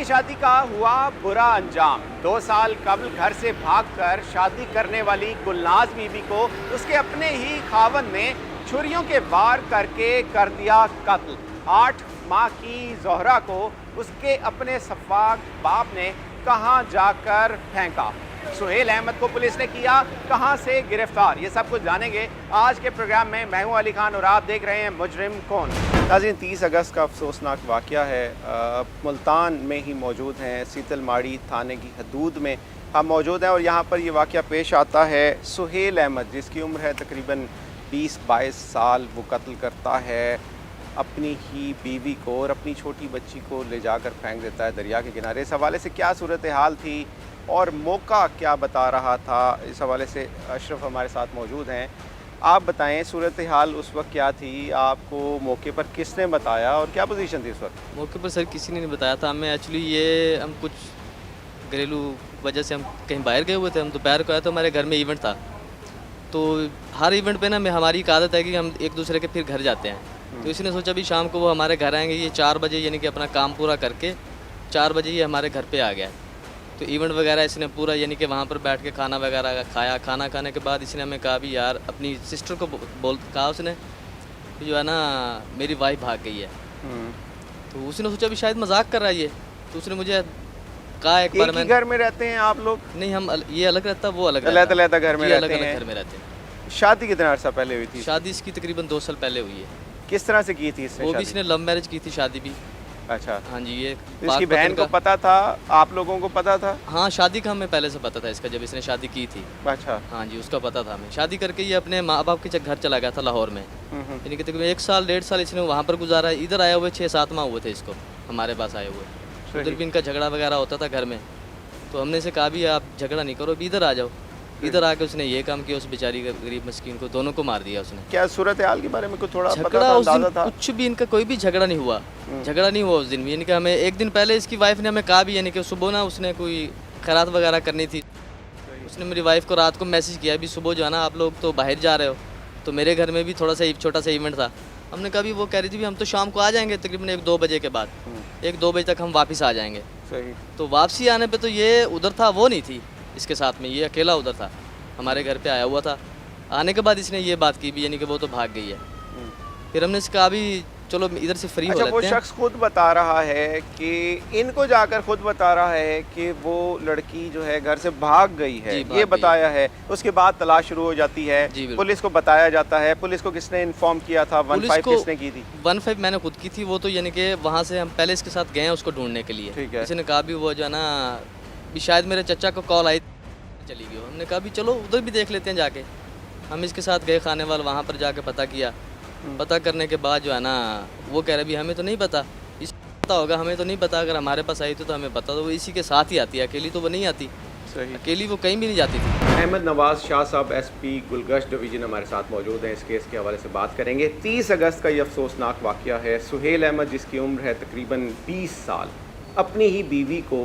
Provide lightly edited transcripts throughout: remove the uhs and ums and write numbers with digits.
की शादी का हुआ बुरा अंजाम। 2 साल कबल घर से भागकर शादी करने वाली गुलनाज बीबी को उसके अपने ही खावन ने छुरियों के वार करके कर दिया कत्ल। 8 माह की जोहरा को उसके अपने सफाक बाप ने कहां जाकर फेंका। सुहेल अहमद को पुलिस ने किया कहां से गिरफ्तार, ये सब कुछ जानेंगे आज के प्रोग्राम में। मैं हूं अली खान और आप देख रहे हैं मुजरिम कौन। नाज़रीन, 30 अगस्त का अफसोसनाक वाक़या है। मुल्तान में ही मौजूद हैं, सीतलमाड़ी थाने की हदूद में हम मौजूद हैं और यहाँ पर ये वाक़या पेश आता है। सुहेल अहमद जिसकी उम्र है तकरीबन 20-22 साल, वो कत्ल करता है अपनी ही बीवी को और अपनी छोटी बच्ची को ले जाकर फेंक देता है दरिया के किनारे। इस हवाले से क्या सूरत हाल थी और मौका क्या बता रहा था, इस हवाले से अशरफ हमारे साथ मौजूद हैं। आप बताएं सूरत हाल उस वक्त क्या थी, आपको मौके पर किसने बताया और क्या पोजीशन थी उस वक्त? मौके पर सर किसी ने नहीं बताया था हमें। एक्चुअली हम कुछ घरेलू वजह से हम कहीं बाहर गए हुए थे। हम दोपहर को आए तो हमारे घर में इवेंट था। तो हर इवेंट पे ना हमारी एक आदत है कि हम एक दूसरे के फिर घर जाते हैं। तो इसने सोचा भी शाम को वो हमारे घर आएंगे। ये 4 बजे यानी कि अपना काम पूरा करके 4 बजे ये हमारे घर पे आ गया। तो इवेंट वगैरह इसने पूरा यानी कि वहाँ पर बैठ के खाना वगैरह खाया। खाना खाने के बाद इसने हमें कहा भी यार, अपनी सिस्टर को कहा उसने कि जो है ना मेरी वाइफ भाग गई है। तो उसने सोचा भी शायद मजाक कर रहा है ये। तो उसने मुझे कहा एक बार मैं घर में रहते हैं आप लोग? नहीं, हम ये अलग रहता, वो अलग अलग घर में रहते हैं। घर में रहते हैं। शादी कितना अर्सा पहले हुई थी? शादी इसकी तकरीबन 2 साल पहले हुई है। किस तरह से की थी इसने? वो भी इसने लव मैरिज की थी, शादी भी। अच्छा। हाँ जी। ये इसकी बहन को पता था, आप लोगों को पता था? हाँ, शादी का हमें पहले से पता था इसका, जब इसने शादी की थी। अच्छा। हाँ जी, उसका पता था हमें। शादी करके ये अपने माँ बाप के घर चला गया था लाहौर में। यानी कि तकरीबन 1 साल 1.5 साल इसने वहाँ पर गुजारा। इधर आए हुए 6-7 माह हुए थे इसको हमारे पास आए हुए। उधर भी इनका झगड़ा वगैरह होता था घर में। तो हमने इसे कहा भी आप झगड़ा नहीं करो, इधर आ जाओ। इधर आके उसने ये काम किया, उस बेचारी गरीब मस्कीन को दोनों को मार दिया उसने। क्या सूरत हाल के बारे में कुछ थोड़ा झगड़ा उस दिन कुछ भी इनका कोई भी झगड़ा नहीं हुआ। झगड़ा नहीं हुआ उस दिन भी। यानी कि हमें 1 दिन पहले इसकी वाइफ ने हमें कहा भी, यानी कि सुबह ना उसने कोई खैरात वगैरह करनी थी। उसने मेरी वाइफ को रात को मैसेज किया भी सुबह जो है ना आप लोग तो बाहर जा रहे हो, तो मेरे घर में भी थोड़ा सा छोटा सा इवेंट था। हमने कहा भी वो कह रही थी भी हम तो शाम को आ जाएंगे तकरीबन 1-2 बजे के बाद। 1-2 बजे तक हम वापस आ जाएंगे। तो वापसी आने पे तो ये उधर था, वो नहीं थी इसके साथ में, ये अकेला उधर था, हमारे घर पे आया हुआ था। आने के बाद इसने ये बात की भी, यानी कि वो तो भाग गई है। फिर हमने इससे कहा भी चलो इधर से फ्री हो लेते हैं। वो शख्स खुद बता रहा है कि इनको जाकर खुद बता रहा है कि वो लड़की जो है घर से भाग गई है, ये बताया है। उसके बाद तलाश शुरू हो जाती है, पुलिस को बताया जाता है। पुलिस को किसने इन्फॉर्म किया था? 15 किसने की थी? 15 मैंने खुद की थी। वो तो यानी कि वहाँ से हम पहले इसके साथ गए हैं उसको ढूंढने के लिए। ठीक है। इसने कहा भी वो जो है ना भी शायद मेरे चचा को कॉल आई चली गई। हमने कहा भी चलो उधर भी देख लेते हैं जाके। हम इसके साथ गए खाने वाले, वहाँ पर जाके पता किया। पता करने के बाद जो है ना वो कह रहे भी हमें तो नहीं पता, इस पता होगा, हमें तो नहीं पता। अगर हमारे पास आई तो हमें पता। तो वो इसी के साथ ही आती है, अकेली तो वो नहीं आती। सही। अकेली वो कहीं भी नहीं जाती थी। अहमद नवाज शाह साहब SP गुलगश्त डिवीज़न हमारे साथ मौजूद हैं। इस केस के हवाले से बात करेंगे। 30 अगस्त का ये अफसोसनाक वाक़या है। सुहेल अहमद जिसकी उम्र है तकरीबन 20 साल, अपनी ही बीवी को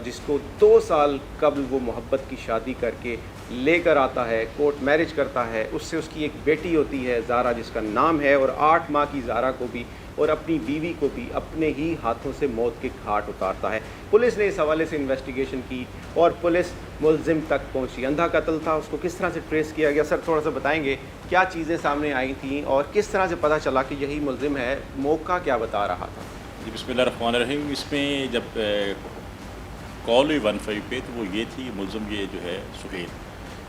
जिसको 2 साल कबल वो मोहब्बत की शादी करके लेकर आता है, कोर्ट मैरिज करता है। उससे उसकी एक बेटी होती है ज़ारा जिसका नाम है, और 8 माह की ज़ारा को भी और अपनी बीवी को भी अपने ही हाथों से मौत के घाट उतारता है। पुलिस ने इस हवाले से इन्वेस्टिगेशन की और पुलिस मुलजिम तक पहुंची। अंधा कत्ल था, उसको किस तरह से ट्रेस किया गया? सर थोड़ा सा बताएंगे क्या चीज़ें सामने आई थी और किस तरह से पता चला कि यही मुलजिम है? मौका क्या बता रहा था? जी बिस्मिल्लाहिर्रहमानिर्रहीम। इसमें जब कॉल हुई 15 पे, तो वो ये थी मुलजिम ये जो है सुहेल,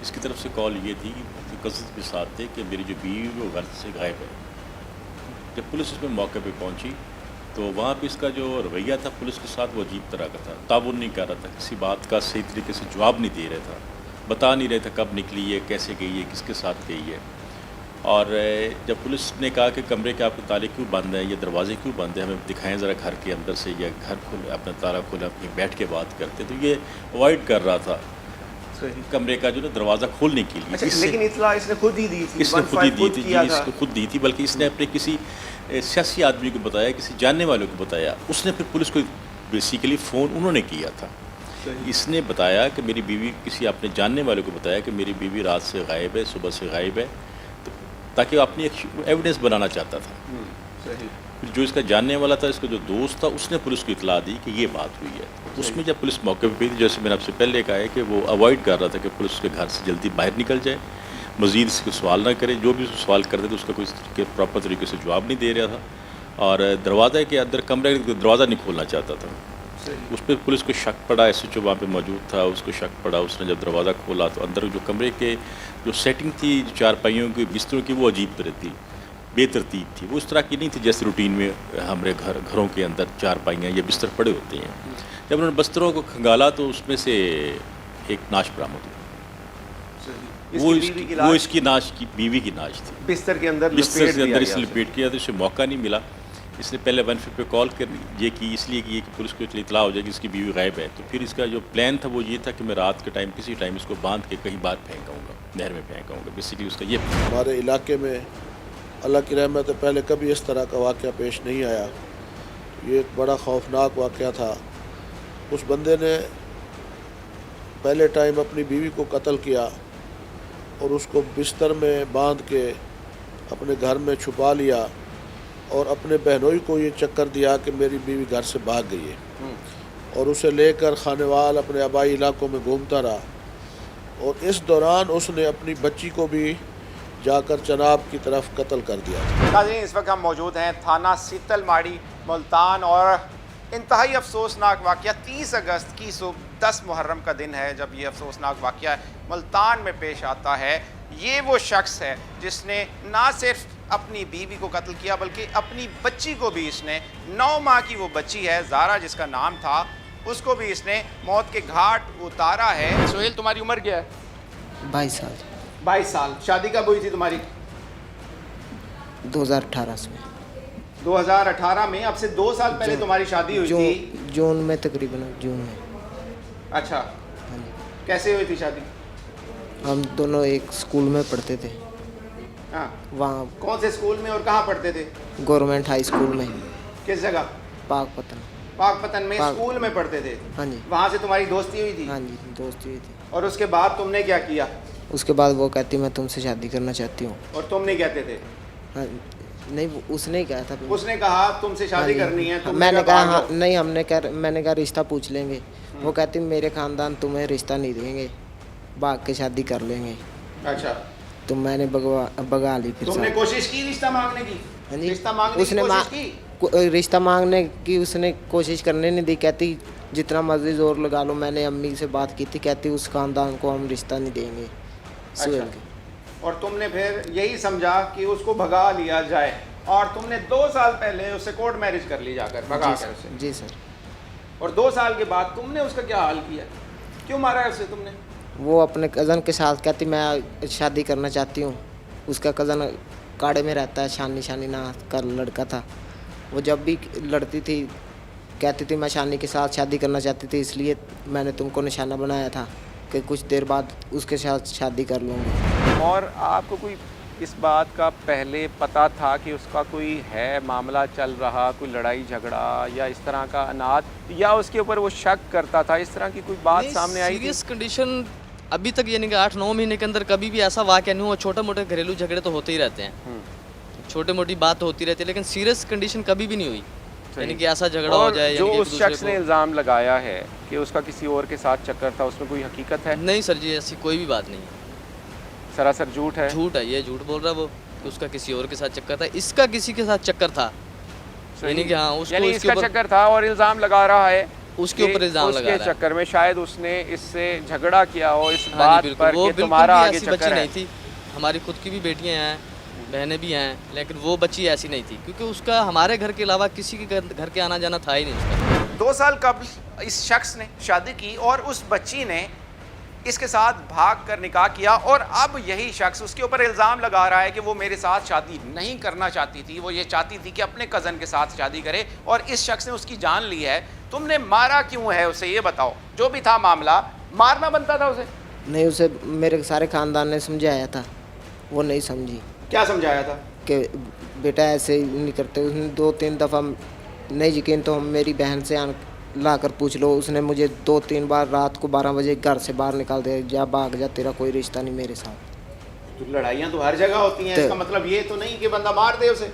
इसकी तरफ से कॉल ये थी कि कज़न के साथ थे कि मेरी जो बीवी वो घर से गायब है। जब पुलिस उसमें मौके पे पहुंची तो वहाँ पे इसका जो रवैया था पुलिस के साथ वो अजीब तरह का था। ताउन नहीं कर रहा था, किसी बात का सही तरीके से जवाब नहीं दे रहा था, बता नहीं रहे थे कब निकली है, कैसे गई है, किसके साथ गई है। और जब पुलिस ने कहा कि कमरे के आपके ताले क्यों बंद है, ये दरवाजे क्यों बंद है, हमें दिखाएं ज़रा घर के अंदर से, या घर खोले अपना ताला खोले अपनी बैठ के बात करते, तो ये अवॉइड कर रहा था कमरे का जो ना दरवाज़ा खोलने के लिए। अच्छा, लेकिन इत्तला इसने खुद ही दी थी? इसने खुद ही दी थी जी, इसको खुद दी थी। बल्कि इसने अपने किसी सियासी आदमी को बताया, किसी जानने वालों को बताया। उसने फिर पुलिस को बेसिकली फ़ोन उन्होंने किया था। इसने बताया कि मेरी बीवी, किसी अपने जानने वालों को बताया कि मेरी बीवी रात से गायब है, सुबह से गायब है, तो ताकि वो अपनी एक एविडेंस बनाना चाहता था। फिर जो इसका जानने वाला था, इसका जो दोस्त था, उसने पुलिस को इतला दी कि ये बात हुई है। उसमें जब पुलिस मौके पर थी, जैसे मैंने आपसे पहले कहा है कि वो अवॉइड कर रहा था कि पुलिस के घर से जल्दी बाहर निकल जाए, मज़ीद इसके सवाल ना करे। जो भी उसको सवाल करते थे उसका कोई प्रॉपर तरीके से जवाब नहीं दे रहा था, और दरवाज़े के अंदर कमरे का दरवाज़ा नहीं खोलना चाहता था। उस पर पुलिस को शक पड़ा, SHO वहाँ पे मौजूद था, उसको शक पड़ा। उसने जब दरवाज़ा खोला तो अंदर जो कमरे के जो सेटिंग थी, चारपाइयों की, बिस्तरों की, वो अजीब तरह थी, बेतरतीब थी। वो उस तरह की नहीं थी जैसे रूटीन में हमारे घरों के अंदर चारपाइयाँ या बिस्तर पड़े होते हैं। जब उन्होंने बिस्तरों को खंगाला तो उसमें से एक नाश बरामद हुई। वो इसकी नाश की बीवी की नाश थी। बिस्तर के अंदर इसे लपेट किया, तो इसे मौका नहीं मिला। इसने पहले 150 पे कॉल कर ये की, इसलिए कि पुलिस को इतला हो जाए कि इसकी बीवी गायब है। तो फिर इसका जो प्लान था वो ये था कि मैं रात के टाइम किसी टाइम इसको बांध के कहीं बाहर फेंक आऊँगा, नहर में फेंक आऊँगा। बेसिकली उसका ये हमारे इलाके में अल्लाह की रहमत है पहले कभी इस तरह का वाक़या पेश नहीं आया। ये एक बड़ा खौफनाक वाक़या था। उस बंदे ने पहले टाइम अपनी बीवी को कत्ल किया और उसको बिस्तर में बांध के अपने घर में छुपा लिया, और अपने बहनोई को ये चक्कर दिया कि मेरी बीवी घर से भाग गई है, और उसे लेकर खानेवाल अपने आबाई इलाकों में घूमता रहा। और इस दौरान उसने अपनी बच्ची को भी जाकर चनाब की तरफ कत्ल कर दिया। नाज़रीन, इस वक्त हम मौजूद हैं थाना सीतलमाड़ी, मुल्तान, और इंतहाई अफसोसनाक वाक़या 30 अगस्त की सुबह 10 मुहर्रम का दिन है जब ये अफसोसनाक वाक़या मुल्तान में पेश आता है। ये वो शख्स है जिसने ना सिर्फ अपनी बीवी को कत्ल किया बल्कि अपनी बच्ची को भी, इसने 9 माह की वो बच्ची है ज़ारा जिसका नाम था, उसको भी इसने मौत के घाट उतारा है। सोहेल, तुम्हारी उम्र क्या है? 22 साल। 22 साल। शादी कब हुई थी तुम्हारी? 2018 में। 2018 में, अब से 2 साल पहले तुम्हारी शादी हुई थी? जून में, तकरीबन जून में। अच्छा, कैसे हुई थी शादी? हम दोनों एक स्कूल में पढ़ते थे। हाँ, वहाँ कौन से स्कूल में और कहाँ पढ़ते थे? गवर्नमेंट हाई स्कूल में। किस जगह? पाकपतन। पाकपतन में स्कूल में पढ़ते थे? हाँ जी। वहाँ से तुम्हारी दोस्ती हुई थी? हाँ जी, दोस्ती हुई थी। और उसके बाद तुमने क्या किया? उसके बाद वो कहती मैं तुमसे शादी करना चाहती हूँ। और तुम नहीं कहते थे? हाँ, नहीं, उसने ही कहा था। उसने कहा तुमसे शादी करनी है? मैंने कहा हाँ, नहीं, मैंने कहा रिश्ता पूछ लेंगे। वो कहती मेरे ख़ानदान तुम्हें रिश्ता नहीं देंगे, भाग के शादी कर लेंगे। अच्छा, तो मैंने भगा ली। फिर तुमने कोशिश की रिश्ता मांगने की? हाँ जी, रिश्ता मांगने उसने की कोशिश की? रिश्ता मांगने की उसने कोशिश करने नहीं दी। कहती जितना मर्जी जोर लगा लो। मैंने अम्मी से बात की थी, कहती उस खानदान को हम रिश्ता नहीं देंगे। अच्छा। और तुमने फिर यही समझा कि उसको भगा लिया जाए, और तुमने 2 साल पहले उससे कोर्ट मैरिज कर ली जाकर, भगा कर उसे? जी सर। और 2 साल के बाद तुमने उसका क्या हाल किया? क्यों मारा है उसे तुमने? वो अपने कज़न के साथ कहती मैं शादी करना चाहती हूँ। उसका कज़न काड़े में रहता है, शानी ना का लड़का था। वो जब भी लड़ती थी कहती थी मैं शानी के साथ शादी करना चाहती थी, इसलिए मैंने तुमको निशाना बनाया था कि कुछ देर बाद उसके साथ शादी कर लूँगी। और आपको कोई इस बात का पहले पता था कि उसका कोई है मामला चल रहा, कोई लड़ाई झगड़ा या इस तरह का अनाथ, या उसके ऊपर वो शक करता था? इस तरह की कोई बात सामने आई थी? सीरियस कंडीशन अभी तक, यानी कि 8-9 महीने के अंदर कभी भी ऐसा वाक़या नहीं हुआ। छोटे मोटे घरेलू झगड़े तो होते ही रहते हैं, छोटे मोटी बात होती रहती है, लेकिन सीरियस कंडीशन कभी भी नहीं हुई, यानी कि ऐसा झगड़ा हो जाए। जो उस शख्स ने इल्ज़ाम लगाया है कि उसका किसी और के साथ चक्कर था, उसमें कोई हकीकत है? नहीं सर जी, ऐसी कोई भी बात नहीं है, सरासर झूठ है। झूठ है, ये झूठ बोल रहा है वो कि उसका किसी और के साथ चक्कर था। इसका किसी के साथ चक्कर था, यानी कि हाँ, उसको इसका चक्कर था, और इल्ज़ाम लगा रहा है उसके ऊपर इल्ज़ाम लगा रहा है। उसके चक्कर में शायद उसने इससे झगड़ा किया हो इस बात पर कि तुम्हारा आगे चक्कर नहीं थी। हमारी खुद की भी बेटियां हैं, बहनें भी हैं, लेकिन वो बच्ची ऐसी नहीं थी, क्योंकि उसका हमारे घर के अलावा किसी के घर के आना जाना था ही नहीं उसका। 2 साल कबल इस शख्स ने शादी की और उस बच्ची ने इसके साथ भाग कर निकाह किया, और अब यही शख्स उसके ऊपर इल्ज़ाम लगा रहा है कि वो मेरे साथ शादी नहीं करना चाहती थी, वो ये चाहती थी कि अपने कज़न के साथ शादी करे, और इस शख्स ने उसकी जान ली है। तुमने मारा क्यों है उसे, ये बताओ? जो भी था मामला, मारना बनता था उसे? नहीं, उसे मेरे सारे ख़ानदान ने समझाया था, वो नहीं समझी। क्या समझाया था? कि बेटा ऐसे नहीं करते। उसने 2-3 दफ़ा, नहीं यकीन तो हम मेरी बहन से ला कर पूछ लो, उसने मुझे 2-3 बार रात को 12 बजे घर से बाहर निकाल दिया, जा भाग जा, तेरा कोई रिश्ता नहीं मेरे साथ। तो लड़ाइयाँ तो हर जगह होती हैं, इसका मतलब ये तो नहीं कि बंदा मार दे उसे।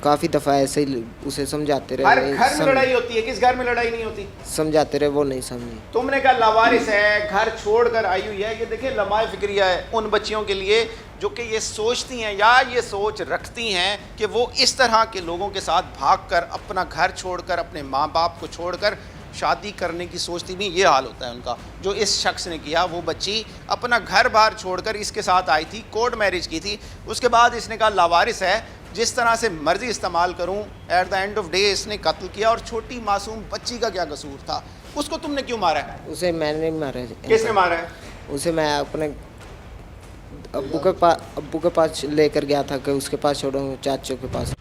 काफ़ी दफ़ा ऐसे ही उसे समझाते हर रहे, घर में लड़ाई होती है, किस घर में लड़ाई नहीं होती? समझाते रहे, वो नहीं समझी। तुमने कहा लावारिस है, घर छोड़कर आई हुई है। ये देखिए लम्हाए फिक्रिया है उन बच्चियों के लिए जो कि ये सोचती हैं या ये सोच रखती हैं कि वो इस तरह के लोगों के साथ भागकर अपना घर छोड़कर, अपने माँ बाप को छोड़कर शादी करने की सोचती नहीं। ये हाल होता है उनका। जो इस शख्स ने किया, वो बच्ची अपना घर बार छोड़कर इसके साथ आई थी, कोर्ट मैरिज की थी। उसके बाद इसने कहा लावारिस है, जिस तरह से मर्जी इस्तेमाल करूं, at the end of day इसने कत्ल किया। और छोटी मासूम बच्ची का क्या कसूर था? उसको तुमने क्यों मारा है? उसे मैंने नहीं मारा। किसने मारा है? उसे मैं अपने अब्बू के पास लेकर गया था कि उसके पास छोड़ूं, चाचू के पास।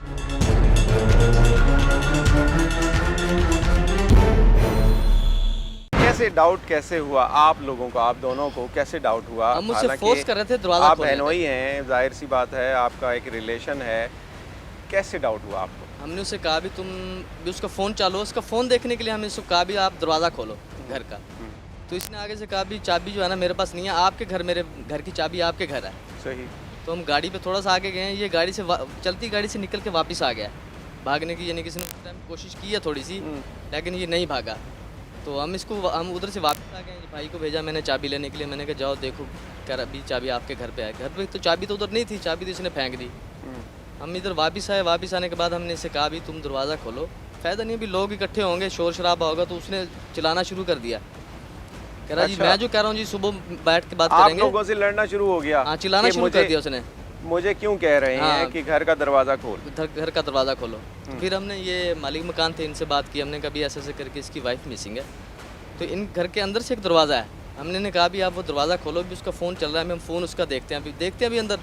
कैसे डाउट कैसे हुआ आप लोगों को, आप दोनों को कैसे डाउट हुआ? हम मुझसे हालांकि फोर्स कर रहे थे दरवाज़ा आप खोलने बहनोई हैं, जाहिर सी बात है, आपका एक रिलेशन है। कैसे डाउट हुआ आपको? हमने उससे कहा भी तुम भी उसका फ़ोन चालू हो, उसका फ़ोन देखने के लिए हमने उसको कहा भी आप दरवाज़ा खोलो घर का। तो इसने आगे से कहा भी चाबी जो है ना मेरे पास नहीं है, आपके घर, मेरे घर की चाबी आपके घर है। सही। तो हम गाड़ी पे थोड़ा सा आगे गए, ये गाड़ी से चलती गाड़ी से निकल के वापस आ गया भागने की। यानी किसी ने उस टाइम कोशिश की है थोड़ी सी, लेकिन ये नहीं भागा। तो हम उधर से वापस आ गए, भाई को भेजा मैंने चाबी लेने के लिए। मैंने कहा जाओ देखो, कर अभी चाबी आपके घर पे है। घर पे तो चाबी तो उधर नहीं थी, चाबी तो इसने फेंक दी। हम इधर वापस आए, वापस आने के बाद हमने इससे कहा भी तुम दरवाज़ा खोलो, फ़ायदा नहीं, अभी लोग इकट्ठे होंगे, शोर शराबा होगा। तो उसने चिल्लाना शुरू कर दिया, कह रहा जी मैं जो कह रहा हूँ जी सुबह बैठ के बात करेंगे। आप लोगों से लड़ना शुरू हो गया? हाँ, चिल्लाना शुरू कर दिया उसने। मुझे क्यों कह रहे हैं कि घर का दरवाज़ा खोल, घर का दरवाज़ा खोलो। फिर हमने ये मालिक मकान थे, इनसे बात की। हमने कभी ऐसे ऐसे करके इसकी वाइफ मिसिंग है, तो इन घर के अंदर से एक दरवाज़ा है। हमने कहा भी आप वो दरवाज़ा खोलो, भी उसका फ़ोन चल रहा है, हम फ़ोन उसका देखते हैं। अभी अंदर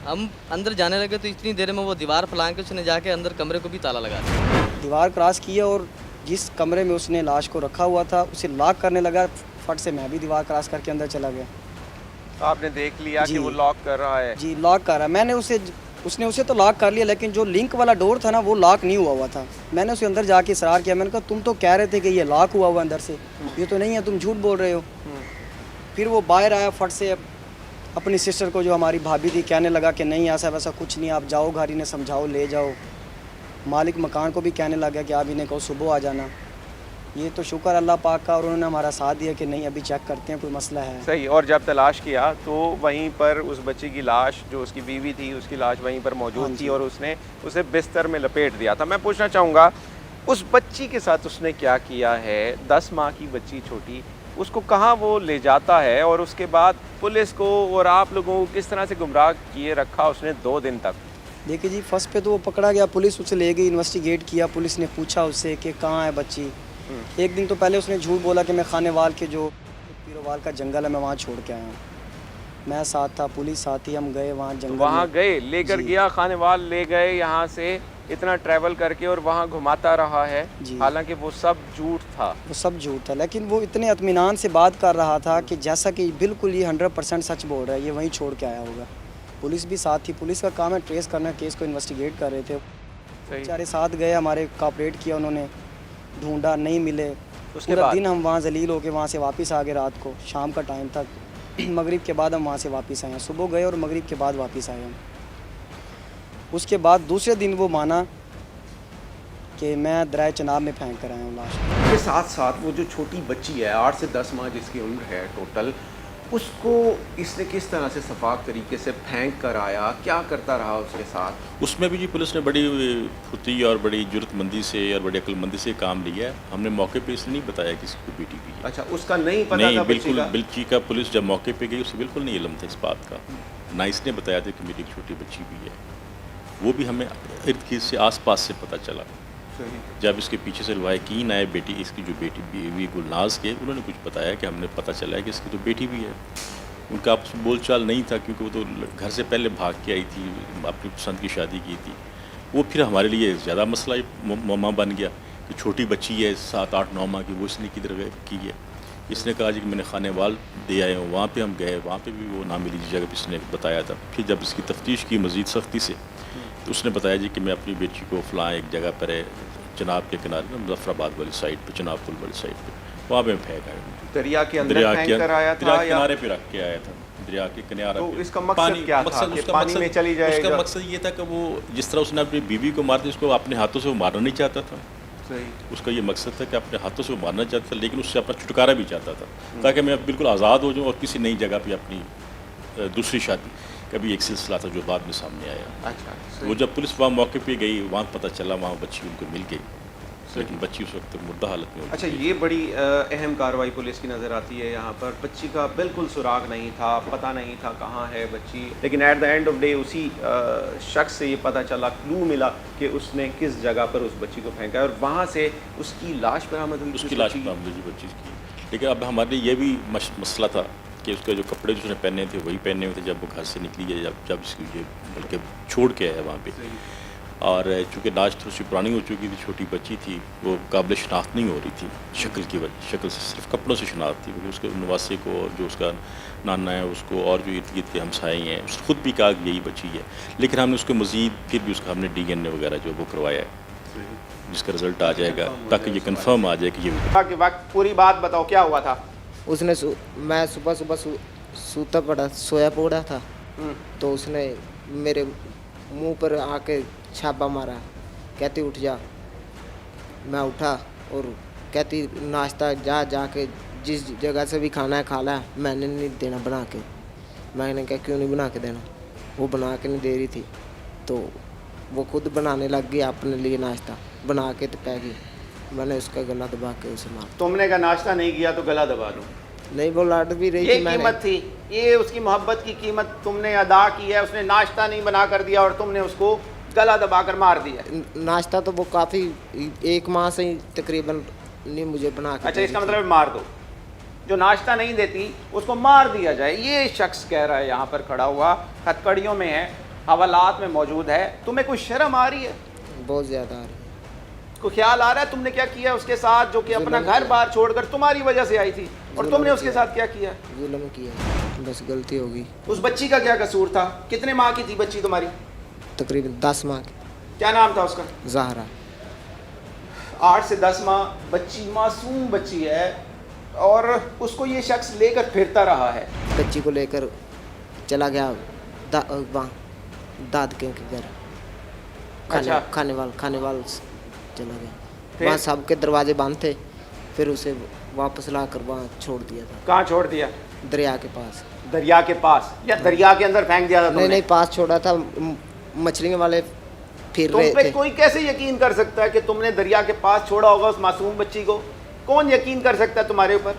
हम अंदर जाने लगे तो इतनी देर में वो दीवार फैला के उसने जाके अंदर कमरे को भी ताला लगा दिया। दीवार क्रॉस किया और जिस कमरे में उसने लाश को रखा हुआ था उसे लॉक करने लगा। फट से मैं भी दीवार क्रॉस करके अंदर चला गया। आपने देख लिया कि वो लॉक कर रहा है? जी, लॉक कर रहा है। मैंने उसने उसे तो लॉक कर लिया, लेकिन जो लिंक वाला डोर था ना वो लॉक नहीं हुआ था। मैंने उसे अंदर जाके इसरार किया। मैंने कहा तुम तो कह रहे थे कि ये लॉक हुआ हुआ अंदर से, ये तो नहीं है, तुम झूठ बोल रहे हो। फिर वो बाहर आया, फट से अपनी सिस्टर को जो हमारी भाभी थी कहने लगा कि नहीं ऐसा वैसा कुछ नहीं, आप जाओ घर, इन्हें समझाओ ले जाओ। मालिक मकान को भी कहने लगा कि आप इन्हें कहो सुबह आ जाना। ये तो शुक्र अल्लाह पाक का, और उन्होंने हमारा साथ दिया कि नहीं अभी चेक करते हैं कोई मसला है। सही। और जब तलाश किया तो वहीं पर उस बच्ची की लाश, जो उसकी बीवी थी, उसकी लाश वहीं पर मौजूद थी और उसने उसे बिस्तर में लपेट दिया था। मैं पूछना चाहूँगा उस बच्ची के साथ उसने क्या किया है? 10 माह की बच्ची छोटी, उसको कहाँ वो ले जाता है और उसके बाद पुलिस को और आप लोगों को किस तरह से गुमराह किए रखा उसने 2 दिन तक? देखिए जी, फर्स्ट पे तो वो पकड़ा गया, पुलिस उसे ले गई, इन्वेस्टिगेट किया। पुलिस ने पूछा उससे कि कहाँ है बच्ची। एक दिन तो पहले उसने झूठ बोला कि मैं खानेवाल के जो पीरोवाल का जंगल है मैं वहाँ छोड़ के आया हूँ। मैं साथ था, पुलिस साथ ही, हम गए वहाँ जंगल। वहाँ गए, लेकर गया, खानेवाल ले गए यहाँ से इतना ट्रैवल करके और वहाँ घुमाता रहा है। हालांकि वो सब झूठ था। वो सब झूठ था, लेकिन वो इतने इत्मीनान से बात कर रहा था कि जैसा कि बिल्कुल ये 100% सच बोल रहा है, ये वहीं छोड़ के आया होगा। पुलिस भी साथ थी, पुलिस का काम है ट्रेस करना, केस को इन्वेस्टिगेट कर रहे थे। बेचारे साथ गए, हमारे कोऑपरेट किया, उन्होंने ढूंढा, नहीं मिले। उसके पूरा बाद दिन हम वहाँ जलील होके वहाँ से वापस आ गए। रात को शाम का टाइम था, मगरिब के बाद हम वहाँ से वापस आए। सुबह गए और मगरिब के बाद वापस आए हम। उसके बाद दूसरे दिन वो माना कि मैं दरिया चनाब में फेंक कर आया हूँ लाश। के साथ साथ वो जो छोटी बच्ची है 8 से 10 माह जिसकी उम्र है टोटल, उसको इसने किस तरह से शफाक तरीके से फेंक कर आया? क्या करता रहा उसके साथ? उसमें भी जी पुलिस ने बड़ी फुर्ती और बड़ी जुर्रतमंदी से और बड़ी अक्लमंदी से काम लिया है। हमने मौके पे इसलिए नहीं बताया कि इसकी बेटी भी है। अच्छा, उसका नहीं पता नहीं, था? बिल्कुल बच्ची का पुलिस जब मौके पे गई उसे बिल्कुल नहीं इल्म था इस बात का। ना इसने बताया था कि मेरी एक छोटी बच्ची भी है। वो भी हमें इर्द गिर्द से आस-पास से पता चला। जब इसके पीछे से लवाहिकीन आए बेटी, इसकी जो बेटी बीवी गुलनाज के, उन्होंने कुछ बताया कि हमने पता चला है कि इसकी तो बेटी भी है। उनका आपस में बोलचाल नहीं था क्योंकि वो तो घर से पहले भाग के आई थी, अपनी पसंद की शादी की थी। वो फिर हमारे लिए ज़्यादा मसला मामा बन गया कि छोटी बच्ची है 7, 8, 9 माह की, वो इसने किधर की है। इसने कहा जी कि मैंने खानेवाल दे आए हूँ। वहाँ पर हम गए, वहाँ पर भी वो ना मिली जगह पर इसने बताया था। फिर जब इसकी तफ्तीश की मज़ीद सख्ती से तो उसने बताया जी कि मैं अपनी बेटी को फ़लाँ एक जगह पर है, चनाब के किनारे में, मुजफ्फराबाद वाली साइड पे, चनाब पुल वाली साइड पे, वहाँ पे फेंक आया। दरिया के अंदर फेंक कर आया था? दरिया किनारे पे रख के आया था, दरिया के किनारे तो पे। इसका मकसद क्या था कि उसका पानी में चली जाएगा? उसका मकसद ये था कि वो जिस तरह उसने अपनी बीवी को मार दिया, उसको अपने हाथों से वो मारना नहीं चाहता था। सही। उसका ये मकसद था कि अपने हाथों से वो मारना चाहता था, लेकिन उससे अपना छुटकारा भी चाहता था, ताकि मैं बिल्कुल आज़ाद हो जाऊँ और किसी नई जगह पे अपनी दूसरी शादी। कभी एक सिलसिला था जो बाद में सामने आया। अच्छा, वो जब पुलिस वहाँ मौके पे गई, वहाँ पता चला वहाँ बच्ची उनको मिल गई, लेकिन बच्ची उस वक्त मुर्दा हालत में हो अच्छा, चुकी ये बड़ी अहम कार्रवाई पुलिस की नज़र आती है यहाँ पर। बच्ची का बिल्कुल सुराग नहीं था, पता नहीं था कहाँ है बच्ची, लेकिन at the end of day उसी शख्स से ये पता चला, क्लू मिला कि उसने किस जगह पर उस बच्ची को फेंका है और वहाँ से उसकी लाश बरामद हुई। उसकी लाश बरामद हुई बच्ची की। लेकिन अब हमारे लिए ये भी मसला था कि उसके जो कपड़े जो उसने पहने थे वही पहने हुए थे जब वो घर से निकली है, जब इसकी ये बल्कि छोड़ के आया वहाँ पे। और चूँकि लाश थोड़ी सी पुरानी हो चुकी थी, छोटी बच्ची थी, वो काबिल शनाख्त नहीं हो रही थी शक्ल की वजह, शक्ल से सिर्फ कपड़ों से शनाख्त थी, क्योंकि उसके नवासे को और जो उसका नाना है उसको और जो इर्द गिर्द के हमसाए हैं उसने खुद भी कहा कि यही बच्ची है। लेकिन हमने उसको मज़ीद फिर भी उसका हमने DNA वगैरह जो वो करवाया है, जिसका रिज़ल्ट आ जाएगा ताकि ये कन्फर्म आ जाए कि ये के वक्त पूरी बात बताओ क्या हुआ था। उसने मैं सुबह सुबह सूता पड़ा सोया पड़ा था, तो उसने मेरे मुंह पर आके छापा मारा, कहती उठ जा। मैं उठा और कहती नाश्ता जाके जिस जगह से भी खाना है खा ला, मैंने नहीं देना बना के। मैंने कहा क्यों नहीं बना के देना, वो बना के नहीं दे रही थी, तो वो खुद बनाने लग गई अपने लिए नाश्ता, बना के तो पै गई। मैंने उसका गला दबा के उसे मारा। तुमने कहा नाश्ता नहीं किया तो गला दबा दूं। नहीं, वो लड़ भी रही ये थी। मैंने कीमत थी, ये उसकी मोहब्बत की कीमत तुमने अदा की है। उसने नाश्ता नहीं बना कर दिया और तुमने उसको गला दबाकर मार दिया। नाश्ता तो वो काफ़ी 1 माह से ही तकरीबन नहीं मुझे बना के। अच्छा, इसका मतलब मार दो, जो नाश्ता नहीं देती उसको मार दिया जाए, ये शख्स कह रहा है यहाँ पर खड़ा हुआ, हथकड़ियों में है, हवालात में मौजूद है। तुम्हें कोई शर्म आ रही है? बहुत ज़्यादा आ रही। को ख्याल आ रहा है तुमने क्या किया उसके साथ, जो कि अपना घर बार छोड़कर तुम्हारी वजह से आई थी, और तुमने उसके साथ क्या किया? जुल्म किया, बस गलती हो गई। उस बच्ची का क्या कसूर था? कितने माह की थी बच्ची तुम्हारी? तकरीबन 10 माह की। क्या नाम था उसका? ज़हरा। 8 से 10 माह बच्ची, मासूम बच्ची है, और उसको ये शख्स लेकर फिरता रहा है। बच्ची को लेकर चला गया दादके के घर, अच्छा। खाने वाल चला गया। फिर? वहाँ सबके दरवाजे बंद थे, फिर उसे वापस लाकर वहाँ छोड़ दिया था, कहाँ छोड़ दिया? दरिया के पास। दरिया के पास, या दरिया के अंदर फेंक दिया था तुमने? नहीं, पास छोड़ा था, मछली वाले फिर तुम रहे पे थे। कोई कैसे यकीन कर सकता है कि तुमने दरिया के पास छोड़ा होगा उस मासूम बच्ची को? कौन यकीन कर सकता है तुम्हारे ऊपर?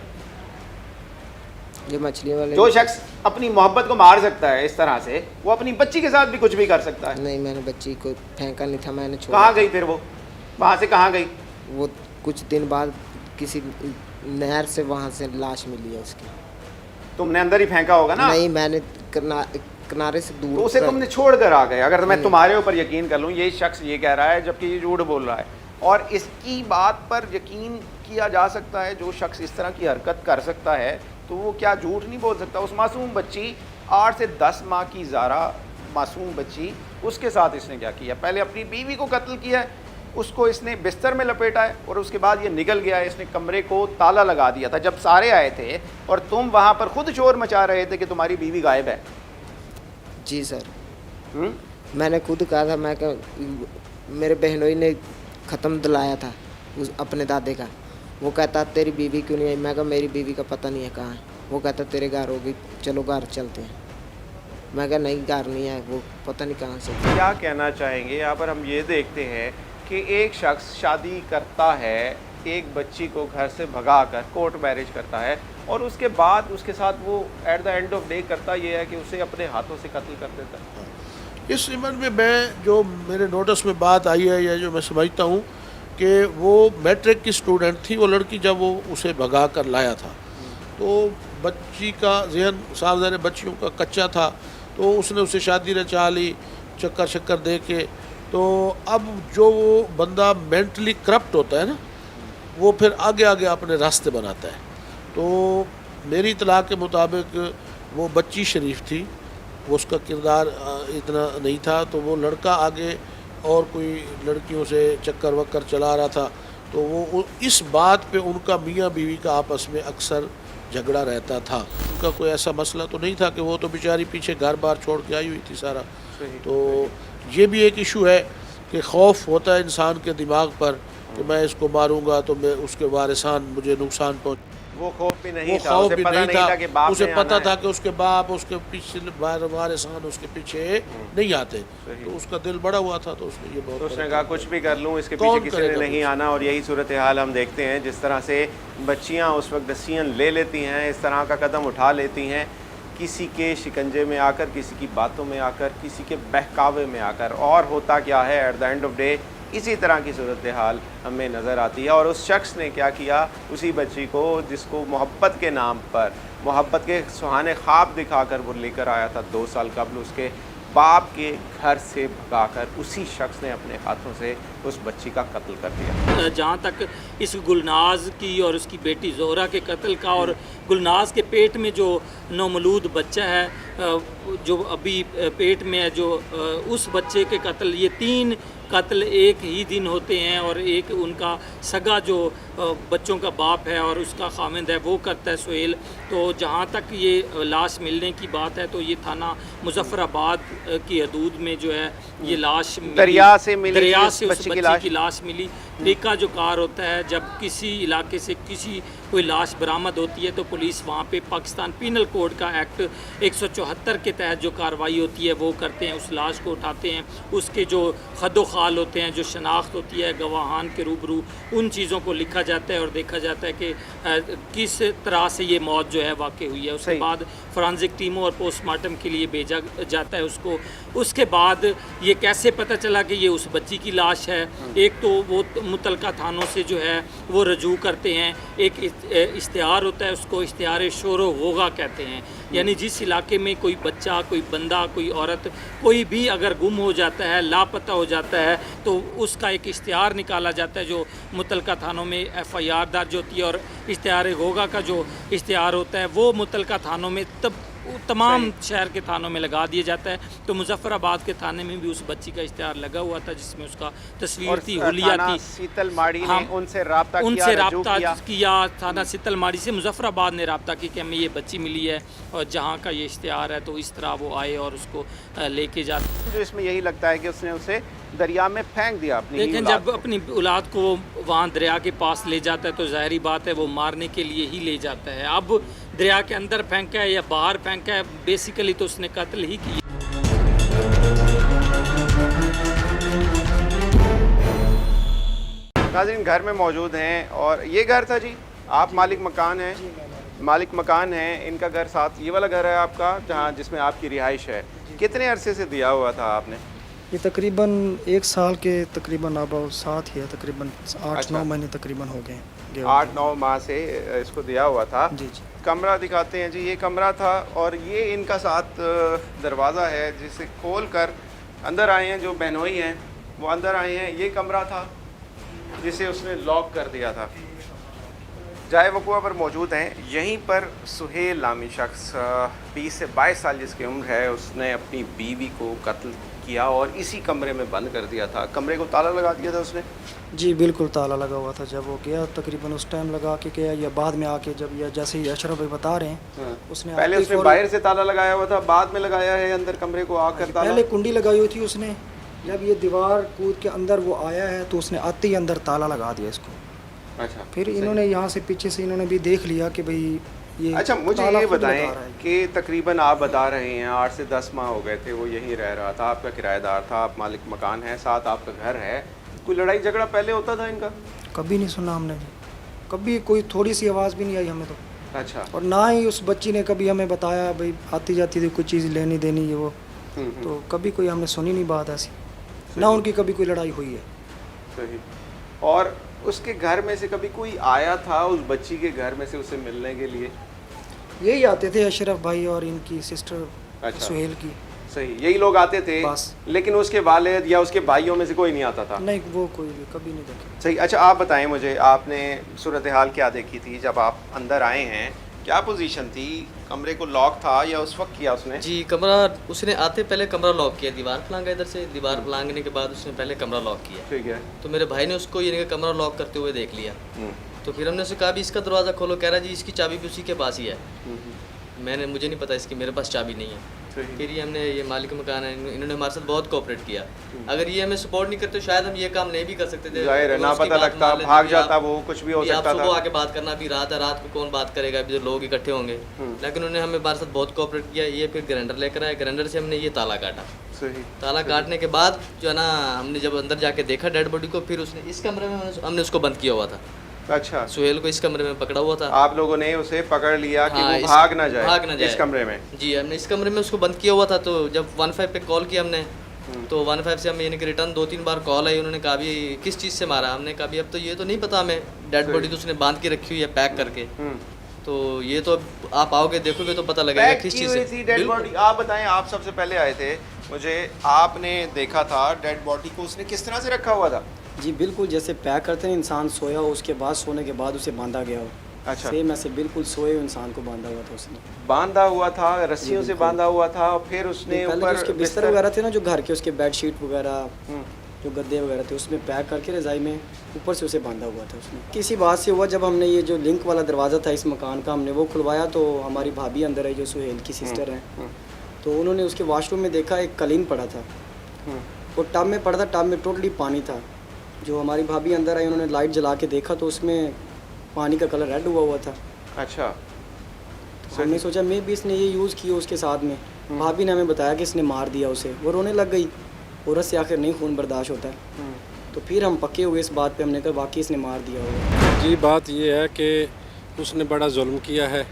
ये मछली वाले। जो शख्स अपनी मोहब्बत को मार सकता है इस तरह से, वो अपनी बच्ची के साथ भी कुछ भी कर सकता है। नहीं, मैंने बच्ची को फेंका नहीं था, मैंने छोड़ा। कहाँ गई फिर वो? वहाँ से कहाँ गई? वो कुछ दिन बाद किसी नहर से वहाँ से लाश मिली है उसकी। तुमने अंदर ही फेंका होगा ना? नहीं, मैंने किनारे से दूर। तो उसे तुमने छोड़ कर आ गए। अगर मैं तुम्हारे ऊपर यकीन कर लूँ, ये शख्स ये कह रहा है जबकि ये झूठ बोल रहा है, और इसकी बात पर यकीन किया जा सकता है, जो शख्स इस तरह की हरकत कर सकता है तो वो क्या झूठ नहीं बोल सकता? उस मासूम बच्ची, 8 से 10 माह की ज़ारा मासूम बच्ची, उसके साथ इसने क्या किया? पहले अपनी बीवी को कत्ल किया है, उसको इसने बिस्तर में लपेटा है, और उसके बाद ये निकल गया है। इसने कमरे को ताला लगा दिया था जब सारे आए थे, और तुम वहाँ पर खुद शोर मचा रहे थे कि तुम्हारी बीवी गायब है। जी सर। मैंने खुद कहा था, मैं मेरे बहनोई ने ख़त्म दिलाया था उस अपने दादे का। वो कहता तेरी बीवी क्यों नहीं आई? मैं कहा मेरी बीवी का पता नहीं है कहाँ है। वो कहता तेरे घर होगी, चलो घर चलते हैं। मैं कहा नहीं, घर नहीं है, वो पता नहीं कहाँ से। क्या कहना चाहेंगे? यहाँ पर हम ये देखते हैं कि एक शख्स शादी करता है, एक बच्ची को घर से भगाकर कोर्ट मैरिज करता है, और उसके बाद उसके साथ वो at the end of day करता ये है कि उसे अपने हाथों से कत्ल कर देता है। इस इमन में मैं जो मेरे नोटिस में बात आई है, या जो मैं समझता हूँ कि वो मैट्रिक की स्टूडेंट थी वो लड़की, जब वो उसे भगा कर लाया था तो बच्ची का जहन सावधान बच्चियों का कच्चा था, तो उसने उसे शादी रचा ली चक्कर शक्कर दे के। तो अब जो वो बंदा मेंटली करप्ट होता है ना, वो फिर आगे आगे अपने रास्ते बनाता है। तो मेरी इतला के मुताबिक वो बच्ची शरीफ थी, वो उसका किरदार इतना नहीं था, तो वो लड़का आगे और कोई लड़कियों से चक्कर वक्कर चला रहा था, तो वो इस बात पे उनका मियाँ बीवी का आपस में अक्सर झगड़ा रहता था। उनका कोई ऐसा मसला तो नहीं था कि वो तो बेचारी पीछे घर बार छोड़ के आई हुई थी सारा। तो ये भी एक इशू है कि खौफ होता है इंसान के दिमाग पर कि मैं इसको मारूंगा तो मैं उसके वारिसान मुझे नुकसान पहुँच, वो खौफ भी नहीं वो था, खौफ उसे भी पता नहीं था, कि बाप उसे ने पता आना था है। कि उसके बाप उसके पीछे वारिसान उसके पीछे नहीं आते। तो उसका दिल बड़ा हुआ था, तो उसने ये तो बहुत उसने कहा कुछ भी कर लूँ, इसके कौन पीछे किसी ने करेगा नहीं कुछ? आना। और यही सूरत हाल हम देखते हैं, जिस तरह से बच्चियाँ उस वक्त डिसीजन ले लेती हैं, इस तरह का कदम उठा लेती हैं, किसी के शिकंजे में आकर, किसी की बातों में आकर, किसी के बहकावे में आकर। और होता क्या है, at the end of day इसी तरह की सूरत हाल हमें नज़र आती है। और उस शख्स ने क्या किया, उसी बच्ची को जिसको मोहब्बत के नाम पर, मोहब्बत के सुहाने ख्वाब दिखाकर वो लेकर आया था 2 साल कबल, उसके बाप के घर से भगाकर उसी शख्स ने अपने हाथों से उस बच्ची का कत्ल कर दिया। जहाँ तक इस गुलनाज की और उसकी बेटी जोहरा के कत्ल का, और गुलनाज के पेट में जो नौमौलूद बच्चा है जो अभी पेट में है, जो उस बच्चे के कत्ल, ये 3 कत्ल एक ही दिन होते हैं। और एक उनका सगा जो बच्चों का बाप है और उसका खामिंद है वो करता है सुहेल। तो जहाँ तक ये लाश मिलने की बात है, तो ये थाना मुजफ्फराबाद की हदूद में जो है ये लाश दरिया से मिली, दरिया इस से उस बच्ची की बच्ची की लाश मिली। तरीका जो कार होता है, जब किसी इलाके से किसी कोई लाश बरामद होती है तो पुलिस वहाँ पे पाकिस्तान पीनल कोड का एक्ट 174 के तहत जो कार्रवाई होती है वो करते हैं, उस लाश को उठाते हैं, उसके जो खदो खाल होते हैं, जो शनाख्त होती है गवाहान के रूबरू, उन चीज़ों को लिखा जाता है और देखा जाता है कि किस तरह से ये मौत जो है वाक़ई हुई है। उसके बाद फॉरेंसिक टीमों और पोस्टमार्टम के लिए भेजा जाता है उसको। उसके बाद ये कैसे पता चला कि ये उस बच्ची की लाश है, एक तो वो मुतलका थानों से जो है वो रजू करते हैं, एक इश्तिहार होता है, उसको इश्तिहार शोरो होगा कहते हैं, यानी जिस इलाके में कोई बच्चा, कोई बंदा, कोई औरत, कोई भी अगर गुम हो जाता है, लापता हो जाता है, तो उसका एक इश्तिहार निकाला जाता है जो मुतलका थानों में FIR दर्ज होती है। और इश्तिहार होगा का जो इश्तिहार होता है वो मुतलका थानों में तमाम शहर के थानों में लगा दिया जाता है। तो मुजफ्फराबाद के थाने में भी उस बच्ची का इश्तिहार लगा हुआ था जिसमें उसका तस्वीर थी, हुलिया थी। शीतल माड़ी हाँ, ने उनसे रब्ता किया, थाना शीतल माड़ी से मुजफ्फराबाद ने रब्ता की कि हमें ये बच्ची मिली है और जहाँ का ये इश्तिहार है। तो इस तरह वो आए और उसको लेके जाते। जो इसमें यही लगता है कि उसने उसे दरिया में फेंक दिया अपनी। लेकिन जब अपनी औलाद को वहाँ दरिया के पास ले जाता है तो ज़ाहिरी बात है वो मारने के लिए ही ले जाता है। अब दरिया के अंदर फेंका है या बाहर फेंका है, बेसिकली तो उसने कत्ल ही किया। नाज़रीन, घर में मौजूद हैं और ये घर था जी, आप मालिक मकान हैं? मालिक मकान हैं, इनका घर साथ, ये वाला घर है आपका जहाँ जिसमें आपकी रिहाइश है। कितने अरसे से दिया हुआ था आपने? ये तकरीबन 1 साल के तकरीबन अब साथ ही है, तकरीबन 8-9 अच्छा। महीने तकरीबन हो गए। 8-9 माह से इसको दिया हुआ था। जी जी। कमरा दिखाते हैं जी, ये कमरा था और ये इनका साथ दरवाज़ा है जिसे खोल कर अंदर आए हैं। जो बहनोई हैं वो अंदर आए हैं। ये कमरा था जिसे उसने लॉक कर दिया था। जाए वक़ुआ पर मौजूद हैं। यहीं पर सुहेल नामी शख्स 20 से 22 साल जिसकी उम्र है, उसने अपनी बीवी को कत्ल किया और इसी कमरे में बंद कर दिया था। कमरे को ताला लगा दिया था उसने। जी बिल्कुल ताला लगा हुआ था। जब वो गया तकरीबन उस टाइम लगा के गया या बाद में आके, जब या जैसे ही अशरफ भाई बता रहे हैं, उसने पहले आके उसने फौरन- बाहर से ताला लगाया हुआ था, बाद में लगाया है अंदर कमरे को आकर ताला। पहले कुंडी लगाई हुई थी उसने, जब ये दीवार कूद के अंदर वो आया है तो उसने आते ही अंदर ताला लगा दिया इसको। अच्छा, फिर इन्होंने यहाँ से पीछे से इन्होंने भी देख लिया कि भाई ये अच्छा, मुझे ताला ये खुद बताएं लगा रहा है। कि तकरीबन आप बता रहे हैं 8 से 10 माह हो गए थे वो यहीं रह रहा था, आपका किराएदार था, आप मालिक मकान है, साथ आपका घर है। कोई लड़ाई झगड़ा पहले होता था इनका? कभी नहीं सुना हमने जी, कभी कोई थोड़ी सी आवाज़ भी नहीं आई हमें तो। अच्छा। और ना ही उस बच्ची ने कभी हमें बताया भाई आती जाती थी कुछ चीज़ लेनी देनी ये वो, तो कभी कोई हमने सुनी नहीं बात ऐसी, ना उनकी कभी कोई लड़ाई हुई है। सही। और उसके घर में से कभी कोई आया था उस बच्ची के घर में से उसे मिलने के लिए? यही आते थे अशरफ भाई और इनकी सिस्टर अच्छा। सुहेल की। सही, यही लोग आते थे बस। लेकिन उसके वालिद या उसके भाइयों में से कोई नहीं आता था? नहीं, वो कोई भी कभी नहीं देखे। सही। अच्छा, आप बताएं मुझे, आपने सूरत हाल क्या देखी थी जब आप अंदर आए हैं? क्या पोजीशन थी? कमरे को लॉक था या उस वक्त किया उसने? जी कमरा उसने आते पहले कमरा लॉक किया, दीवार फलांगा इधर से, दीवार फलांगने के बाद उसने पहले कमरा लॉक किया। ठीक है। तो मेरे भाई ने उसको ये कमरा लॉक करते हुए देख लिया। तो फिर हमने उसे कहा भी इसका दरवाज़ा खोलो, कह रहा जी इसकी चाबी भी उसी के पास ही है। मुझे नहीं पता इसकी, मेरे पास चाबी नहीं है। फिर ये हमने ये मालिक मकान है, इन्होंने हमारे साथ बहुत कोऑपरेट किया। अगर ये हमें सपोर्ट नहीं करते शायद हम ये काम नहीं भी कर सकते थे। जाहिर है, ना उसकी पता बात लगता, मान लेते भाग भी जाता आप- वो, कुछ भी हो भी आप सकता सुबह था। आके बात करना, भी रात है, रात को कौन बात करेगा, अभी जो लोग इकट्ठे होंगे। लेकिन उन्होंने हमें हमारे साथ बहुत कोऑपरेट किया। ये फिर ग्राइंडर लेकर आए, ग्राइंडर से हमने ये ताला काटा। सही। ताला काटने के बाद जो है ना, हमने जब अंदर जाके देखा डेड बॉडी को, फिर उसने इस कमरे में हमने उसको बंद किया हुआ था। अच्छा, सुहेल को इस कमरे में पकड़ा हुआ था। आप लोगों ने उसे पकड़ लिया कि हाँ, वो भाग ना जाए इस इस कमरे में। जी हमने इस कमरे में उसको बंद किया हुआ था। तो जब 15 पे कॉल किया हमने, तो 15 से हमें यानी कि रिटर्न 2-3 बार कॉल आई। उन्होंने कहा भी किस चीज़ से मारा? हमने कहा भी अब तो ये तो नहीं पता हमें, डेड बॉडी तो उसने बांध के रखी हुई है पैक करके। तो ये तो आप आओगे देखोगे तो पता लगेगा पैक किस की चीज़ हुई से। थी डेड बिल्कुल। बॉडी। आप बताएं, आप सबसे पहले आए थे, मुझे आपने देखा था डेड बॉडी को उसने किस तरह से रखा हुआ था? जी बिल्कुल, जैसे पैक करते हैं इंसान सोया हो, उसके बाद सोने के बाद उसे बांधा गया हो। अच्छा। सेम ऐसे बिल्कुल सोए हुए इंसान को बांधा हुआ था उसने। बांधा हुआ था, रस्सियों से बांधा हुआ था, और फिर उसने पहले जो ऊपर उसके बिस्तर वगैरह थे ना, जो घर के उसके बेडशीट वगैरह, जो गद्दे वगैरह थे, उसमें पैक करके रज़ाई में ऊपर से उसे बांधा हुआ था उसने। किसी बात से हुआ, जब हमने ये जो लिंक वाला दरवाज़ा था इस मकान का, हमने वो खुलवाया तो हमारी भाभी अंदर आई जो सुहेल की सिस्टर हैं। तो उन्होंने उसके वॉशरूम में देखा एक कलीन पड़ा था, वो टब में पड़ा था, टब में टोटली पानी था। जो हमारी भाभी अंदर आई, उन्होंने लाइट जला के देखा तो उसमें पानी का कलर रेड हुआ था। अच्छा, तो हमने सोचा मे भी इसने ये यूज़ किया उसके साथ में। भाभी ने हमें बताया कि इसने मार दिया उसे। वो रोने लग गई, औरत से आखिर नहीं खून बर्दाश्त होता है। तो फिर हम पक्के हुए इस बात पे, हमने कहा वाकई इसने मार दिया होगा। जी बात ये है कि उसने बड़ा जुल्म किया है,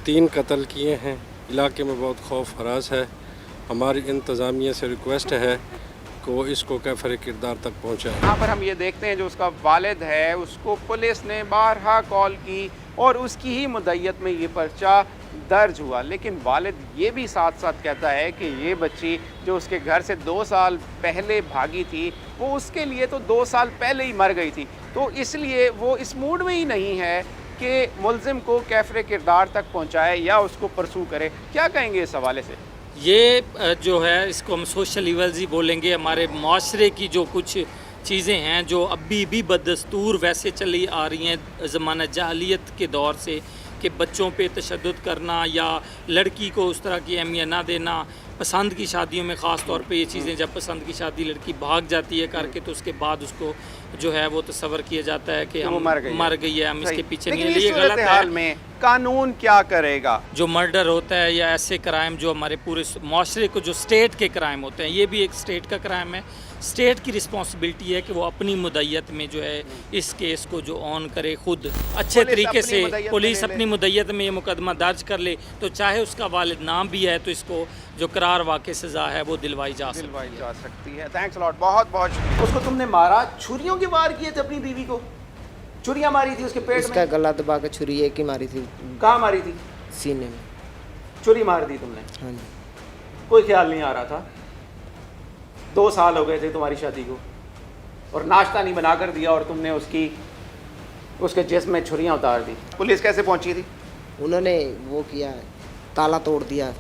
3 कत्ल किए हैं, इलाके में बहुत खौफ हरास है। हमारी इंतज़ामिया से रिक्वेस्ट है कि वो इसको कैफर किरदार तक पहुँचाए। यहाँ पर हम ये देखते हैं जो उसका वालिद है, उसको पुलिस ने बारहा कॉल की और उसकी ही मुद्दत में ये पर्चा दर्ज हुआ। लेकिन वालिद ये भी साथ साथ कहता है कि ये बच्ची जो उसके घर से 2 साल पहले भागी थी, वो उसके लिए तो 2 साल पहले ही मर गई थी। तो इसलिए वो इस मूड में ही नहीं है कि मुल्ज़िम को कैफर किरदार तक पहुँचाए या उसको परसू करे। क्या कहेंगे इस हवाले से? ये जो है इसको हम सोशल इवल्स ही बोलेंगे। हमारे माशरे की जो कुछ चीज़ें हैं जो अभी भी बदस्तूर वैसे चली आ रही हैं ज़माना जाहलियत के दौर से, कि बच्चों पे तशद्दुद करना या लड़की को उस तरह की अहमियत ना देना। पसंद की शादियों में ख़ास तौर पे ये चीज़ें, जब पसंद की शादी लड़की भाग जाती है करके, तो उसके बाद उसको जो है वो तस्वर किया जाता है कि हम मर गई है, हम इसके पीछे नहीं है। ये गलत है। में कानून क्या करेगा? जो मर्डर होता है या ऐसे क्राइम जो हमारे पूरे माशरे को, जो स्टेट के क्राइम होते हैं, ये भी एक स्टेट का क्राइम है। स्टेट की रिस्पॉन्सिबिलिटी है कि वो अपनी मुद्दत में जो है इस केस को जो ऑन करे खुद अच्छे तरीके से। पुलिस अपनी मुद्दत में ये मुकदमा दर्ज कर ले, तो चाहे उसका वालिद नाम भी है तो इसको जो करार वाक़ई सज़ा है वो दिलवाई जा सकती है। थैंक्स लॉट, बहुत बहुत शुक्रिया। उसको तुमने मारा, छुरियों के वार किए थे अपनी बीवी को? छुरियां मारी थी उसके पेट उसका में? गला दबा के छुरी एक ही मारी थी, कहाँ मारी थी? सीने में। छुरी मार दी तुमने? हाँ जी। कोई ख्याल नहीं आ रहा था? 2 साल हो गए थे तुम्हारी शादी को, और नाश्ता नहीं बना कर दिया और तुमने उसके जिस्म में छुरियां उतार दी। पुलिस कैसे पहुंची थी? उन्होंने वो किया, ताला तोड़ दिया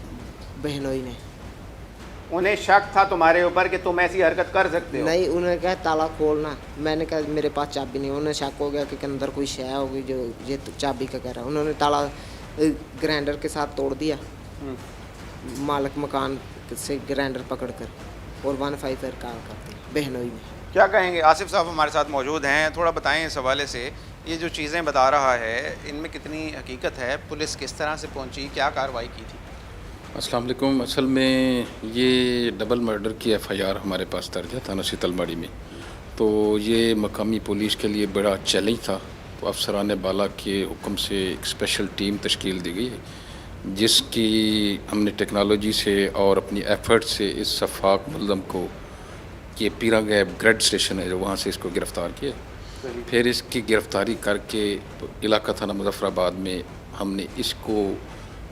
बहनोई ने। उन्हें शक था तुम्हारे ऊपर कि तुम ऐसी हरकत कर सकते हो? नहीं, उन्होंने कहा ताला खोलना। मैंने कहा मेरे पास चाबी नहीं। उन्हें शक हो गया कि अंदर कोई शय होगी जो ये चाबी का कह रहा है। उन्होंने ताला ग्राइंडर के साथ तोड़ दिया, मालिक मकान से ग्राइंडर पकड़कर, और 15 पर कॉल कर दी बहनोई में। क्या कहेंगे? आसिफ साहब हमारे साथ मौजूद हैं, थोड़ा बताएं इस हवाले से। ये जो चीज़ें बता रहा है, इनमें कितनी हकीकत है? पुलिस किस तरह से पहुंची, क्या कार्रवाई की थी? अस्सलाम वालेकुम। असल में ये डबल मर्डर की एफआईआर हमारे पास दर्ज है थाना सीतलमाड़ी में। तो ये मकामी पुलिस के लिए बड़ा चैलेंज था। तो अफसरान बाला के हुक्म से एक स्पेशल टीम तश्कील दी गई है, जिसकी हमने टेक्नोलॉजी से और अपनी एफर्ट से इस शफाक मुल्ज़म को, ये पीरा गैब ग्रेड स्टेशन है जो वहाँ से इसको गिरफ़्तार किया। फिर इसकी गिरफ़्तारी करके इलाका थाना मुजफ्फराबाद में हमने इसको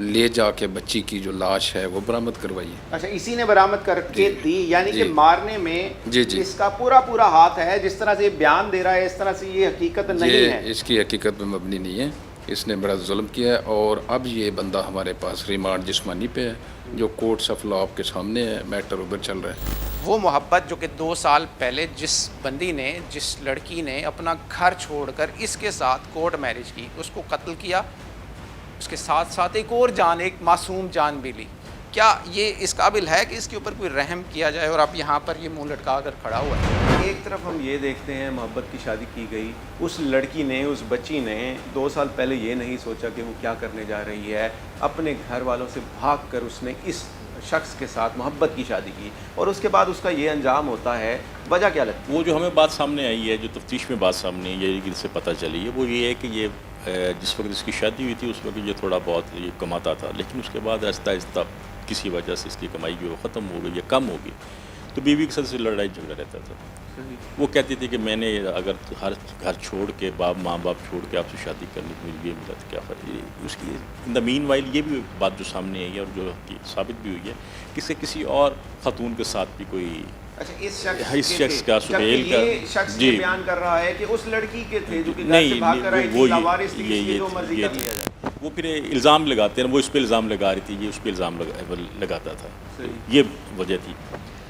ले जाके बच्ची की जो लाश है वो बरामद करवाई है। अच्छा, इसी ने बरामद करके दी, यानी कि मारने में जी इसका पूरा हाथ है। जिस तरह से ये बयान दे रहा है, इस तरह से ये हकीकत नहीं है। इसकी हकीकत में मबनी नहीं है। इसने बड़ा जुल्म किया है। और अब ये बंदा हमारे पास रिमांड जिस्मानी पे है, जो कोर्ट्स ऑफ लॉ के सामने है, मैटर उधर चल रहा है। वो मोहब्बत जो कि 2 साल पहले जिस बंदी ने, जिस लड़की ने अपना घर छोड़कर इसके साथ कोर्ट मैरिज की, उसको कत्ल किया, उसके साथ साथ एक और जान, एक मासूम जान भी ली। क्या ये इस काबिल है कि इसके ऊपर कोई रहम किया जाए? और अब यहाँ पर ये मुंह लटका कर खड़ा हुआ है। एक तरफ हम ये देखते हैं मोहब्बत की शादी की गई, उस लड़की ने, उस बच्ची ने 2 साल पहले ये नहीं सोचा कि वो क्या करने जा रही है। अपने घर वालों से भागकर उसने इस शख्स के साथ मोहब्बत की शादी की और उसके बाद उसका ये अंजाम होता है। वजह क्या लगती है? वो जो हमें बात सामने आई है, जो तफ्तीश में बात सामने आई है, जिससे पता चली है, वो ये है कि ये जिस वक्त इसकी शादी हुई थी उस वक्त ये थोड़ा बहुत ये कमाता था, लेकिन उसके बाद आहिस्ता आहिस्ता किसी वजह से इसकी कमाई जो ख़त्म हो गई या कम हो गई, तो बीवी के साथ लड़ाई झगड़ा रहता था। वो कहती थी कि मैंने अगर हर घर छोड़ के माँ बाप छोड़ के आपसे शादी करने को ये मिला तो क्या फ़र्क। उसकी इन द मीन वाइल ये भी बात जो सामने आई है और जो साबित भी हुई है कि किसी और ख़तून के साथ भी कोई, अच्छा, इस शख्स का, सुहेल का, शख्स जी बयान कर रहा है कि उस लड़की के थे जो कि घर नहीं, से भाग कर आई वो थी, लावारिस थी, इसकी जो मर्जी कर लिया जाए। वो फिर इल्ज़ाम लगाते हैं, वो इस पे इल्ज़ाम लगा रही थी, ये उस पे इल्ज़ाम लगाता था, ये वजह थी।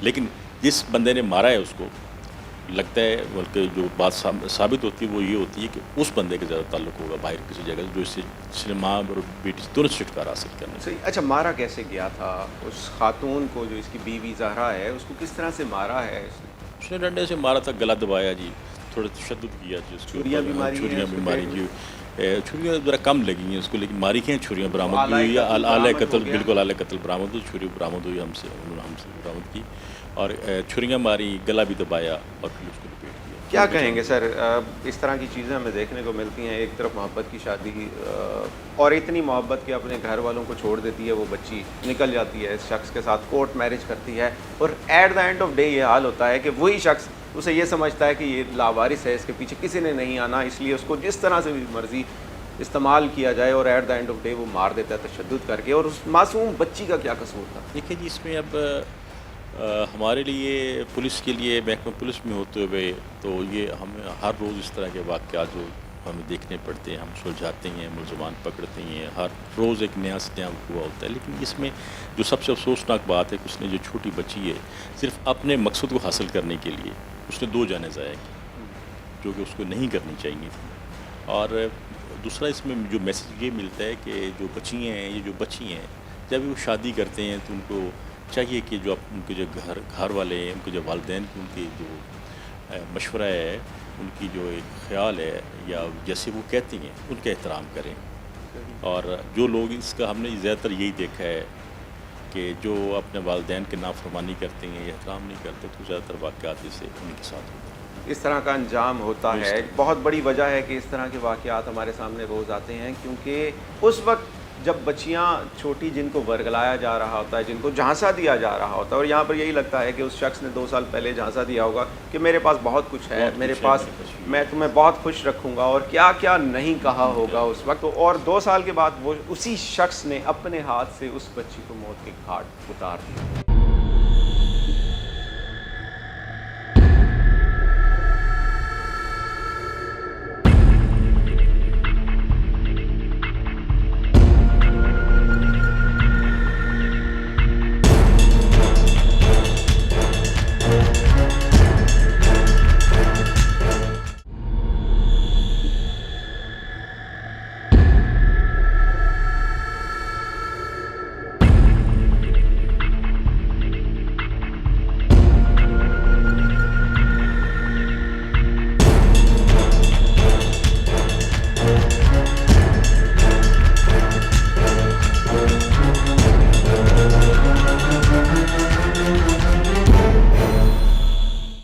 लेकिन जिस बंदे ने मारा है उसको लगता है, बल्कि जो बात साबित होती है वो ये होती है कि उस बंदे के ज़्यादा ताल्लुक होगा बाहर किसी जगह जो इससे माँ और बेटी से तुरंत छुटकारा हासिल करने। सही। अच्छा, मारा कैसे गया था उस खातून को जो इसकी बीवी ज़हरा है, उसको किस तरह से मारा है इसने? उसने डंडे से मारा था, गला दबाया जी, थोड़ा तशद्दुद किया जी, छुरियाँ भी मारी जी, छुरियाँ ज़रा कम लगी हैं उसको, लेकिन मारी क्या छुरियाँ बरामद हुई है, आला कत्ल, बिल्कुल आला कत्ल बरामद हुई, छुरी बरामद हुई, हमसे बरामद की और छुरियाँ मारी, गला भी दबाया और फिर उसको लपेट दिया। क्या कहेंगे सर, इस तरह की चीज़ें हमें देखने को मिलती हैं। एक तरफ मोहब्बत की शादी और इतनी मोहब्बत कि अपने घर वालों को छोड़ देती है वो बच्ची, निकल जाती है इस शख्स के साथ, कोर्ट मैरिज करती है और at the end of day ये हाल होता है कि वही शख्स उसे ये समझता है कि ये लावारिस है, इसके पीछे किसी ने नहीं आना, इसलिए उसको जिस तरह से भी मर्ज़ी इस्तेमाल किया जाए और at the end of day वो मार देता है तशद्दुद करके। और उस मासूम बच्ची का क्या कसूर था? देखिए जी, इसमें अब हमारे लिए, पुलिस के लिए, महकमा पुलिस में होते हुए तो ये हमें हर रोज़ इस तरह के वाक़यात जो हमें देखने पड़ते हैं, हम सुलझाते हैं, मुलज़मान पकड़ते हैं, हर रोज़ एक नया से नया हुआ होता है। लेकिन इसमें जो सबसे अफसोसनाक बात है कि उसने, जो छोटी बच्ची है, सिर्फ अपने मकसद को हासिल करने के लिए उसने 2 जानें ज़ाया की, जो कि उसको नहीं करनी चाहिए थी। और दूसरा इसमें जो मैसेज ये मिलता है कि जो बच्चियाँ हैं, ये जो बच्ची हैं, जब वो शादी करते हैं तो उनको चाहिए कि जो उनके जो घर वाले हैं, उनके जो वालिदैन की उनकी जो मशवरा है, उनकी जो एक ख्याल है या जैसे वो कहती हैं, उनका एहतराम करें। और जो लोग, इसका हमने ज़्यादातर यही देखा है कि जो अपने वालिदैन के नाफरमानी करते हैं या एहतराम नहीं करते, तो ज़्यादातर वाक़यात से उनके साथ होते हैं, इस तरह का अंजाम होता है। बहुत बड़ी वजह है कि इस तरह के वाक़यात हमारे सामने रोज़ आते हैं, क्योंकि उस वक्त जब बच्चियां छोटी, जिनको वर्गलाया जा रहा होता है, जिनको झांसा दिया जा रहा होता है, और यहाँ पर यही लगता है कि उस शख्स ने 2 साल पहले झांसा दिया होगा कि मेरे पास बहुत कुछ है, मेरे पास, मैं तुम्हें बहुत खुश रखूँगा, और क्या क्या नहीं कहा होगा उस वक्त। तो और 2 साल के बाद वो उसी शख्स ने अपने हाथ से उस बच्ची को मौत के घाट उतार दिया।